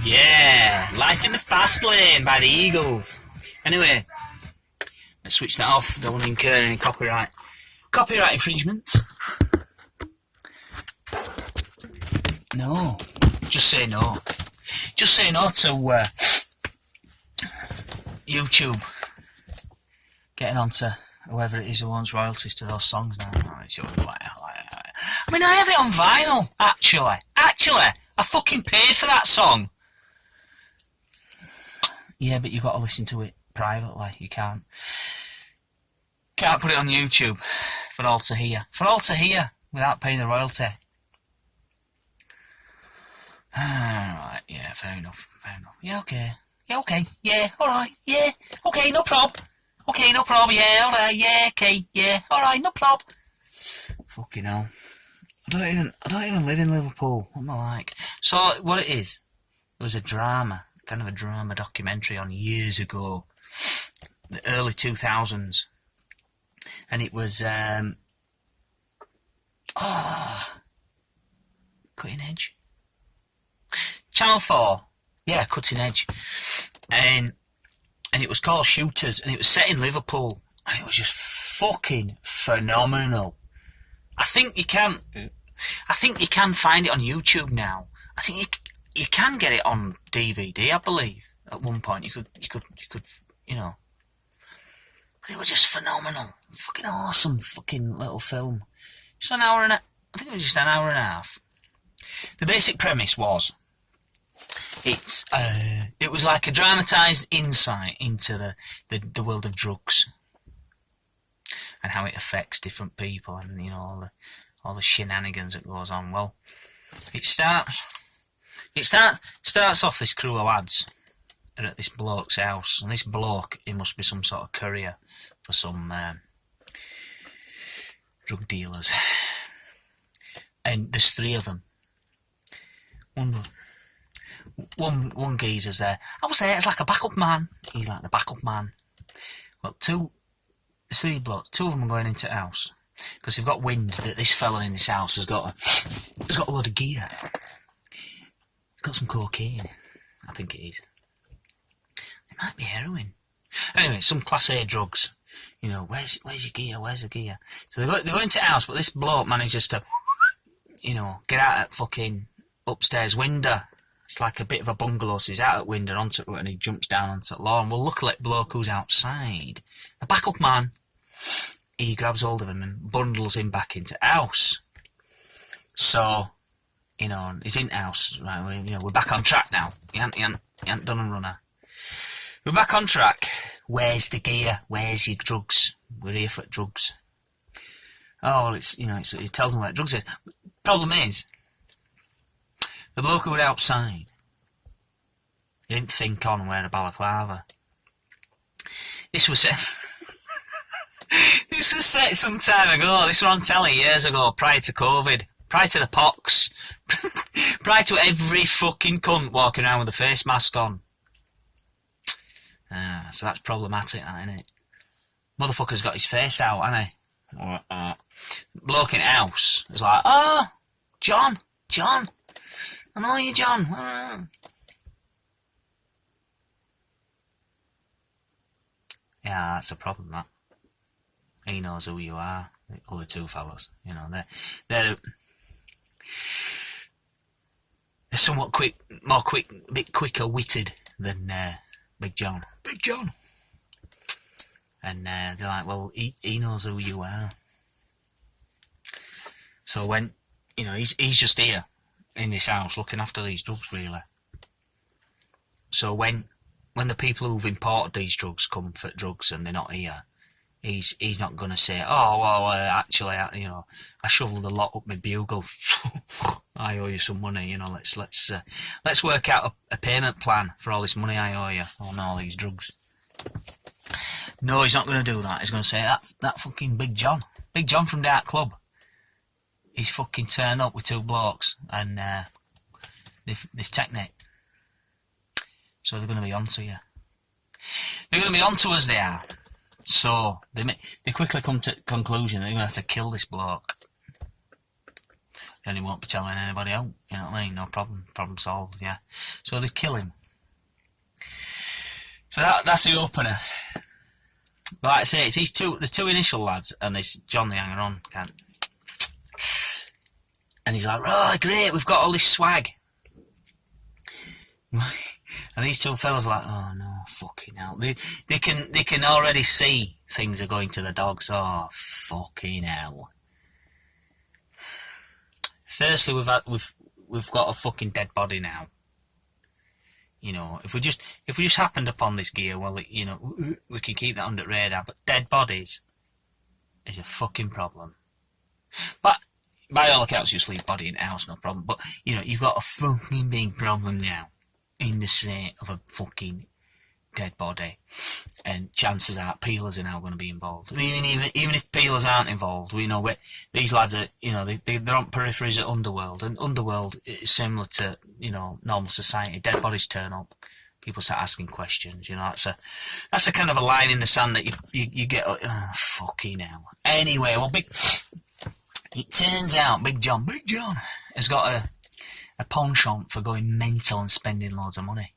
Yeah, Life in the Fast Lane by the Eagles. Anyway, let's switch that off. Don't want to incur any copyright infringements. No, just say no. Just say no to YouTube getting onto whoever it is who owns royalties to those songs now. I mean, I have it on vinyl, actually. I fucking paid for that song. Yeah, but you've got to listen to it privately. You can't put it on YouTube for all to hear. Without paying the royalty. Right, yeah, fair enough. Yeah, okay. Yeah, alright, yeah, okay, no prob. Yeah, alright, yeah, okay, yeah, alright, no prob. Fucking hell. I don't even live in Liverpool. What am I like? So, what it is, it was a drama documentary on years ago, the early 2000s. And it was, Cutting Edge. Channel 4, yeah, Cutting Edge. And it was called Shooters, and it was set in Liverpool, and it was just fucking phenomenal. I think you can find it on YouTube now. I think you can get it on DVD, I believe. At one point, you could, you know. But it was just phenomenal, fucking awesome, fucking little film. Just an hour and a half. The basic premise was, it was like a dramatised insight into the world of drugs and how it affects different people, and you know all the shenanigans that goes on. Well, it starts off, this crew of lads are at this bloke's house, and this bloke, he must be some sort of courier for some drug dealers, and there's three of them. One geezer's there. I was there as like a backup man. He's like the backup man. Well, three blokes. Two of them are going into the house because they've got wind that this fella in this house has got a load of gear. He's got some cocaine, I think it is. It might be heroin. Anyway, some class A drugs. You know, where's your gear? Where's the gear? So they go into the house, but this bloke manages to, you know, get out at fucking upstairs window. It's like a bit of a bungalow, so he's out at window onto it, and he jumps down onto the lawn. Well, luckily, bloke who's outside, the backup man, he grabs hold of him and bundles him back into the house. So, you know, he's in the house, right? We're back on track now. He ain't done a runner. We're back on track. Where's the gear? Where's your drugs? We're here for drugs. Oh, well, he tells them where drugs is. Problem is, the bloke who was outside, he didn't think on wearing a balaclava. This was set some time ago. This was on telly years ago, prior to COVID, prior to the pox, prior to every fucking cunt walking around with a face mask on. So that's problematic, isn't it? Motherfucker's got his face out, hasn't he? Bloke in the house is like, oh, John. I know you, John. Yeah, that's a problem, that. He knows who you are, the other two fellas. You know, they're somewhat a bit quicker witted than Big John. And they're like, well, he knows who you are. So when, you know, he's just here in this house looking after these drugs, really. So when the people who've imported these drugs come for drugs and they're not here, he's not going to say, oh, well, actually, you know, I shoveled a lot up my bugle. I owe you some money, you know, let's work out a payment plan for all this money I owe you on all these drugs. No, he's not going to do that. He's going to say, that fucking Big John from Dark Club, he's fucking turned up with two blokes, and they've taken it. So they're going to be onto you. They're going to be onto us, they are. So they quickly come to the conclusion they're going to have to kill this bloke. Then he won't be telling anybody else. You know what I mean? No problem. Problem solved, yeah. So they kill him. So that's the opener. But like I say, it's the two initial lads, and it's John the hanger-on, can't. And he's like, oh, great, we've got all this swag. And these two fellas are like, oh no, fucking hell. They can already see things are going to the dogs. Oh, fucking hell. Firstly, we've got a fucking dead body now. You know, if we just happened upon this gear, well, you know, we can keep that under the radar. But dead bodies is a fucking problem. But by all accounts, you sleep body in the house, no problem. But you know, you've got a fucking big problem now in the state of a fucking dead body, and chances are peelers are now going to be involved. And even if peelers aren't involved, we know these lads are, you know, they're on peripheries at Underworld, and Underworld is similar to, you know, normal society. Dead bodies turn up, people start asking questions. You know, that's a kind of a line in the sand that you get. Oh, fucking hell. Anyway, well, it turns out Big John has got a penchant for going mental and spending loads of money.